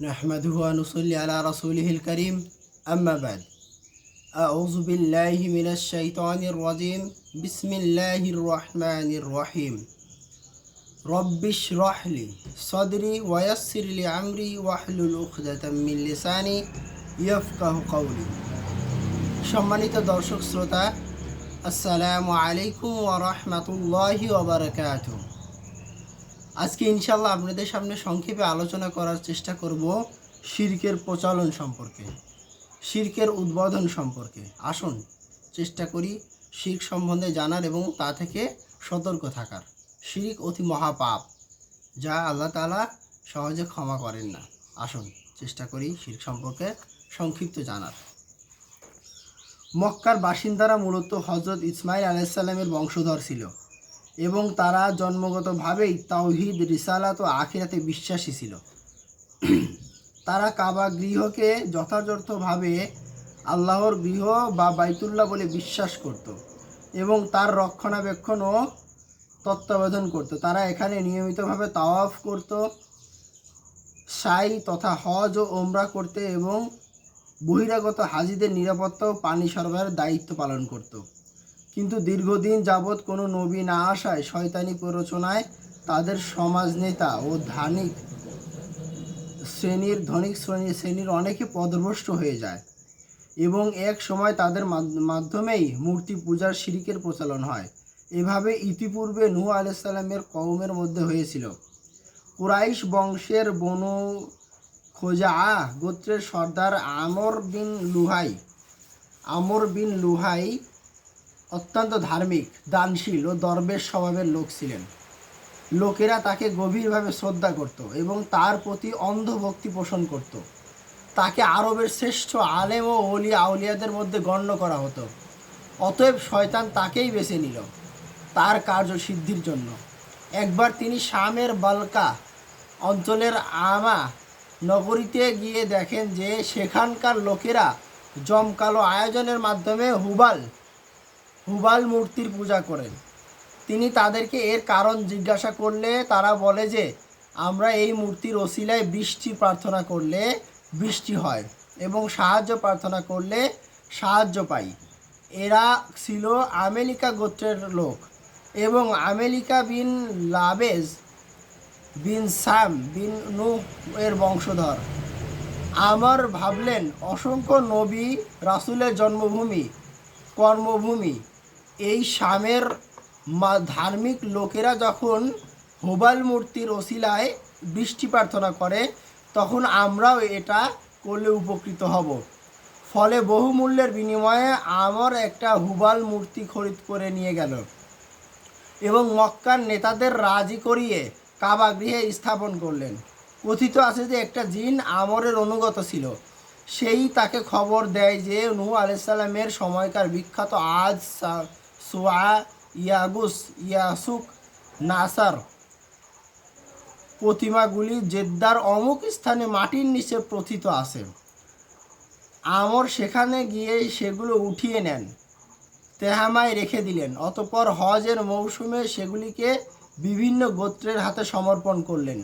نحمده ونصلي على رسوله الكريم أما بعد أعوذ بالله من الشيطان الرجيم بسم الله الرحمن الرحيم رب اشرح لي صدري ويسر لي أمري واحلل عقدة من লিসানি يفقهوا قولي। সম্মানিত দর্শক শ্রোতা, আসসালামু আলাইকুম ওয়া রাহমাতুল্লাহি ওয়া বারাকাতুহু। আজকে ইনশাআল্লাহ আপনাদের সামনে সংক্ষেপে আলোচনা করার চেষ্টা করব শিরকের প্রচলন সম্পর্কে, শিরকের উদ্বোধন সম্পর্কে। আসুন চেষ্টা করি শিরক সম্বন্ধে জানার এবং তা থেকে সতর্ক থাকার। শিরক অতি মহাপাপ, যা আল্লাহ তাআলা সহজে ক্ষমা করেন না। আসুন চেষ্টা করি শিরক সম্পর্কে সংক্ষিপ্ত জানার। মক্কার বাসিন্দারা মূলত হযরত ইসমাঈল আলাইহিস সালামের বংশধর ছিল এবং তারা জন্মগতভাবেই তাওহীদ, রিসালাত ও আখিরাতে বিশ্বাসী ছিল। তারা কাবা গৃহকে যথাযথভাবে আল্লাহর গৃহ বা বাইতুল্লাহ বলে বিশ্বাস করত এবং তার রক্ষণাবেক্ষণ ও তত্ত্বাবধান করত। তারা এখানে নিয়মিতভাবে তাওয়াফ করত, সাই তথা হজ ও ওমরা করতে এবং বহিরাগত হাজিদের নিরাপত্তা ও পানি সরবরাহের দায়িত্ব পালন করত। কিন্তু দীর্ঘদিন যাবৎ কোনো নবী না আসায় শয়তানি প্ররোচনায় তাদের সমাজনেতা ও ধনিক শ্রেণীর অনেকে পথভ্রষ্ট হয়ে যায় এবং এক সময় তাদের মাধ্যমেই মূর্তি পূজার শিরকের প্রচলন হয়। এভাবে ইতিপূর্বে নূহ আলাইহিস সালামের কওমের মধ্যে হয়েছিল। কুরাইশ বংশের বনু খোজাআ গোত্রের সর্দার আমর বিন লুহাই অত্যন্ত ধার্মিক, দানশীল ও দরবেশ স্বভাবের লোক ছিলেন। লোকেরা তাকে গভীরভাবে শ্রদ্ধা করত এবং তার প্রতি অন্ধ ভক্তি পোষণ করত। তাকে আরবের শ্রেষ্ঠ আলেম ও আউলিয়াদের মধ্যে গণ্য করা হতো। অতএব শয়তান তাকেই বেছে নিল তার কার্যসিদ্ধির জন্য। একবার তিনি শামের বালকা অঞ্চলের আমা নগরীতে গিয়ে দেখেন যে সেখানকার লোকেরা জমকালো আয়োজনের মাধ্যমে হুবাল মূর্তির পূজা করেন। তিনি তাদেরকে এর কারণ জিজ্ঞাসা করলে তারা বলে যে আমরা এই মূর্তির ওসিলায় বৃষ্টি প্রার্থনা করলে বৃষ্টি হয় এবং সাহায্য প্রার্থনা করলে সাহায্য পাই। এরা ছিল আমেলিকা গোত্রের লোক এবং আমেলিকা বিন লাবেজ বিন সাম বিন নূহ এর বংশধর। আমার ভাবলেন অসংখ্য নবী রাসূলের জন্মভূমি, কর্মভূমি এই শামের ধার্মিক লোকেরা যখন হুবাল মূর্তির ওসিলায় বৃষ্টি প্রার্থনা করে, তখন আমরাও এটা করলে উপকৃত হব। ফলে বহুমূল্যের বিনিময়ে আমার একটা হুবাল মূর্তি খরিদ করে নিয়ে গেল এবং মক্কার নেতাদের রাজি করিয়ে কাবা গৃহে স্থাপন করলেন। কথিত আছে যে একটা জিন আমরের অনুগত ছিল। সেই তাকে খবর দেয় যে নূহ আলাইহিস সালামের সময়কার বিখ্যাত আদ, সুয়া, ইয়াগুস, ইয়াসুক, নাসার প্রতিমাগুলি জেদ্দার অমুক স্থানে মাটির নিচে প্রথিত আছে। আমর সেখানে গিয়ে সেগুলো উঠিয়ে নেন, তেহামায় রেখে দিলেন। অতঃপর হজের মৌসুমে সেগুলিকে বিভিন্ন গোত্রের হাতে সমর্পণ করলেন।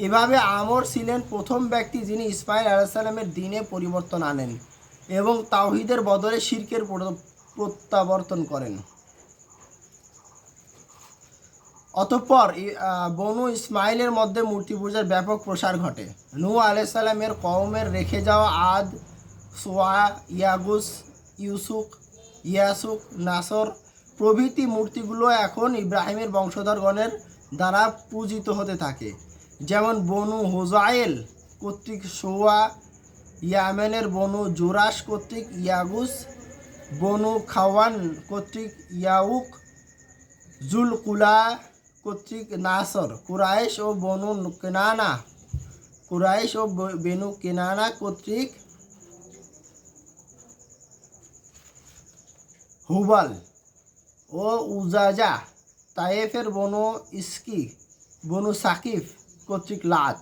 এভাবে আমর ছিলেন প্রথম ব্যক্তি যিনি ইসমাঈল আলাইহিস সালামের দ্বীনে পরিবর্তন আনেন এবং তাওহীদের বদলে শিরকের প্রত্যাবর্তন করেন। অতঃপর বনু ইসমাঈলের মধ্যে মূর্তি পূজার ব্যাপক প্রসার ঘটে। নূহ আলাইহিস সালামের কওমের রেখে যাওয়া আদ, সুয়া, ইয়াগুস, ইয়াসুক, নাসর প্রভৃতি মূর্তিগুলো এখন ইব্রাহিমের বংশধরগণের দ্বারা পূজিত হতে থাকে। যেমন বনু হুজাইল কর্তৃক সুয়া, ইয়ামেনের বনু জুরাশ কর্তৃক ইয়াগুস, বনু খাওয়ান কর্তৃক ইয়াউক, জুলকুলা কর্তৃক নাসর, কুরাইশ ও বেনু কেনানা কর্তৃক হুবাল ও উজাজা, তায়েফের বনু সাকিফ কর্তৃক লাত,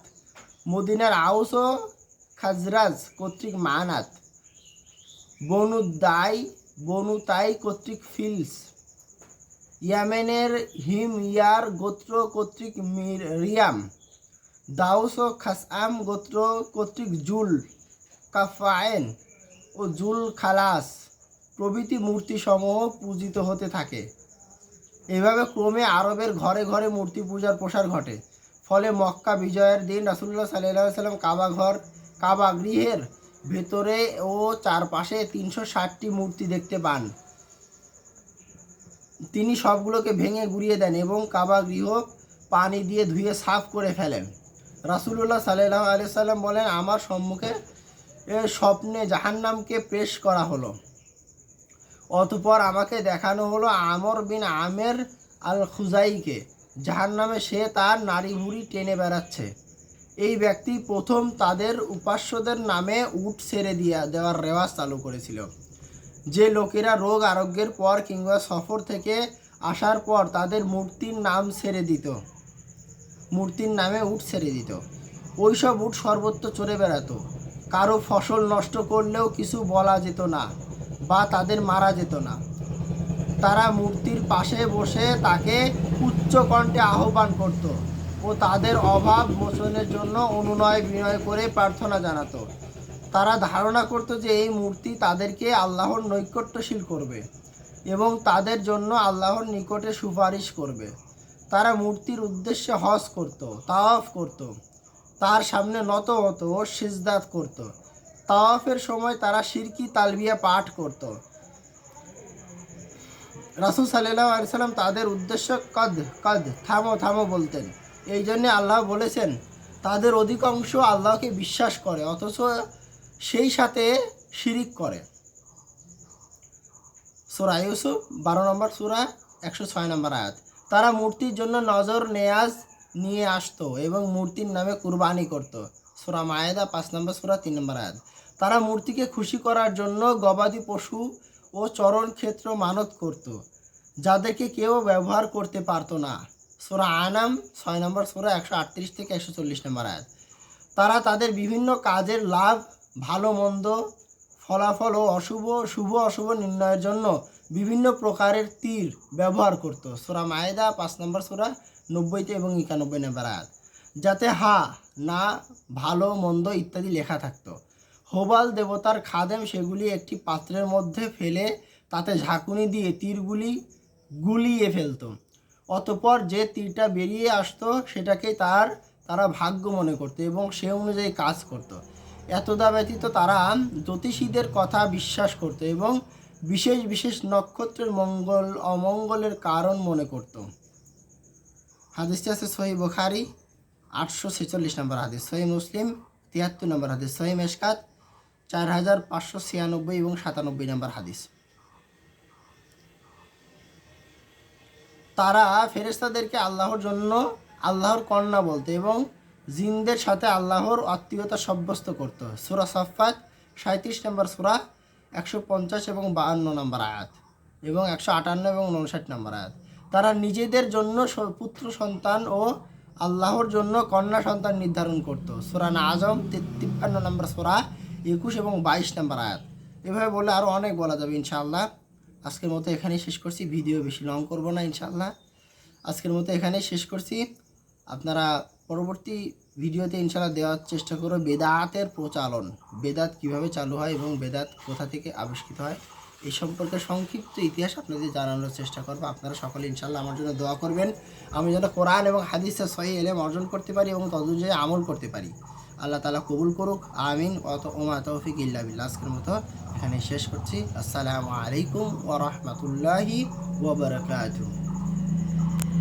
মদিনার আউস ও খাজরাজ কর্তৃক মানাত, বনু তাই কর্তৃক ফিলস, ইয়ামেনের হিময়ার গোত্র কর্তৃক রিয়াম, দাউস ও খাসআম গোত্র কর্তৃক জুল কাফায়েন ও জুল খালাস প্রভৃতি মূর্তিসমূহ পূজিত হতে থাকে। এভাবে ক্রমে আরবের ঘরে ঘরে মূর্তি পূজার প্রসার ঘটে। ফলে মক্কা বিজয়ের দিন রাসূলুল্লাহ সাল্লাল্লাহু আলাইহি সাল্লাম কাবা গৃহের ভেতরে ও চারপাশে 360টি মূর্তি দেখতে পান। তিনি সবগুলোকে ভেঙে গুঁড়িয়ে দেন এবং কাবা গৃহ পানি দিয়ে ধুয়ে সাফ করে ফেলেন। রাসূলুল্লাহ সাল্লাল্লাহু আলাইহি সাল্লাম বলেন, আমার সম্মুখে স্বপ্নে জাহান্নামকে পেশ করা হলো। অতঃপর আমাকে দেখানো হলো আমর বিন আমের আল খুজাইকে। জাহান্নামে সে তার নারী ভুঁড়ি টেনে বেড়াচ্ছে। এই ব্যক্তি প্রথম তাদের উপাস্যদের নামে উট ছেড়ে দেওয়ার রেওয়াজ চালু করেছিল। যে লোকেরা রোগ আরোগ্যের পর কিংবা সফর থেকে আসার পর তাদের মূর্তির নামে উট ছেড়ে দিত, ওই সব উট সর্বত্র চড়ে বেড়াতো। কারো ফসল নষ্ট করলেও কিছু বলা যেত না বা তাদের মারা যেত না। তারা মূর্তির পাশে বসে তাকে উচ্চ কণ্ঠে আহ্বান করত ও তাদের অভাব মোচনের জন্য অনুনয় বিনয় করে প্রার্থনা জানাতো। তারা ধারণা করত যে এই মূর্তি তাদেরকে আল্লাহর নৈকট্যশীল করবে এবং তাদের জন্য আল্লাহর নিকটে সুপারিশ করবে। তারা মূর্তির উদ্দেশ্যে হজ করত, তাওয়াফ করত, তার সামনে নত হতো ও সিজদাত করত। তাওয়াফের সময় তারা শিরকি তালবিয়া পাঠ করত। রাসূল সাল্লাল্লাহু আলাইহি সাল্লাম তাদের উদ্দেশ্য কদ থামো বলতেন। এই জন্যে আল্লাহ বলেছেন, তাদের অধিকাংশ আল্লাহকে বিশ্বাস করে অথচ সেই সাথে শিরিক করে। সূরা ইউসুফ 12 নম্বর সূরা 106 নম্বর আয়াত। তারা মূর্তির জন্য নজর নেয়াজ নিয়ে আসতো এবং মূর্তির নামে কুরবানি করত। সূরা মায়েদা 5 নম্বর সূরা 3 নম্বর আয়াত। তারা মূর্তিকে খুশি করার জন্য গবাদি পশু ও চরণ ক্ষেত্র মানত করত, যাদেরকে কেউ ব্যবহার করতে পারতো না। সূরা আনাম 6 নম্বর সূরা 138 থেকে 140 নম্বর আয়াত। তারা তাদের বিভিন্ন কাজের লাভ, ভালো মন্দ, ফলাফল ও শুভ অশুভ নির্ণয়ের জন্য বিভিন্ন প্রকারের তীর ব্যবহার করত। সূরা মায়েদা 5 নম্বর সূরা 90 এবং 91 নম্বর আয়াত, যাতে হা, না, ভালো মন্দ ইত্যাদি লেখা থাকতো। হোবাল দেবতার খাদেম সেগুলি একটি পাত্রের মধ্যে ফেলে তাতে ঝাঁকুনি দিয়ে তীরগুলি গুলিয়ে ফেলত। অতঃপর যে তীরটা বেরিয়ে আসতো সেটাকেই তারা ভাগ্য মনে করত এবং সে অনুযায়ী কাজ করত। এতদা ব্যতীত তারা জ্যোতিষীদের কথা বিশ্বাস করত এবং বিশেষ বিশেষ নক্ষত্রের অমঙ্গলের কারণ মনে করত। হাদিসটি আছে সহিহ বুখারী 846 নম্বর হাদিস, সহিহ মুসলিম 73 নম্বর হাদিস, সহিহ মেশকাত 4596 এবং 97 নম্বর হাদিস। তারা ফেরেশতাদেরকে আল্লাহর কন্যা বলতো এবং জিনদের সাথে আল্লাহর আত্মীয়তা সাব্যস্ত করত। সূরা সাফফাত 37 নম্বর সূরা 150 এবং 52 নম্বর আয়াত এবং 158 এবং 59 নম্বর আয়াত। তারা নিজেদের জন্য পুত্র সন্তান ও আল্লাহর জন্য কন্যা সন্তান নির্ধারণ করত। সূরা নাজম 53 নম্বর সূরা 21 এবং 22 নম্বর আয়াত। এভাবে বলে আরও অনেক বলা যাবে ইনশাআল্লাহ। আজকের মতো এখানেই শেষ করছি, ভিডিও বেশি লং করব না ইনশাআল্লাহ। আজকের মতো এখানেই শেষ করছি। আপনারা পরবর্তী ভিডিওতে ইনশাআল্লাহ দেওয়ার চেষ্টা করব বেদাতের প্রচলন, বেদাত কিভাবে চালু হয় এবং বেদাত কোথা থেকে আবিষ্কৃত হয় এই সম্পর্কে সংক্ষিপ্ত ইতিহাস আপনাদের জানানোর চেষ্টা করব। আপনারা সকলে ইনশাআল্লাহ আমার জন্য দোয়া করবেন, আমি যেন কোরআন এবং হাদিসের সহিহ ইলম অর্জন করতে পারি এবং তদনুযায়ী আমল করতে পারি। আল্লাহ তাআলা কবুল করুক, আমিন। ওয়া তাওফিক ইল্লা বিল্লাহ। আজকের মতো এখানে শেষ করছি। আসসালামু আলাইকুম ওয়া রাহমাতুল্লাহি ওয়া বারাকাতুহু।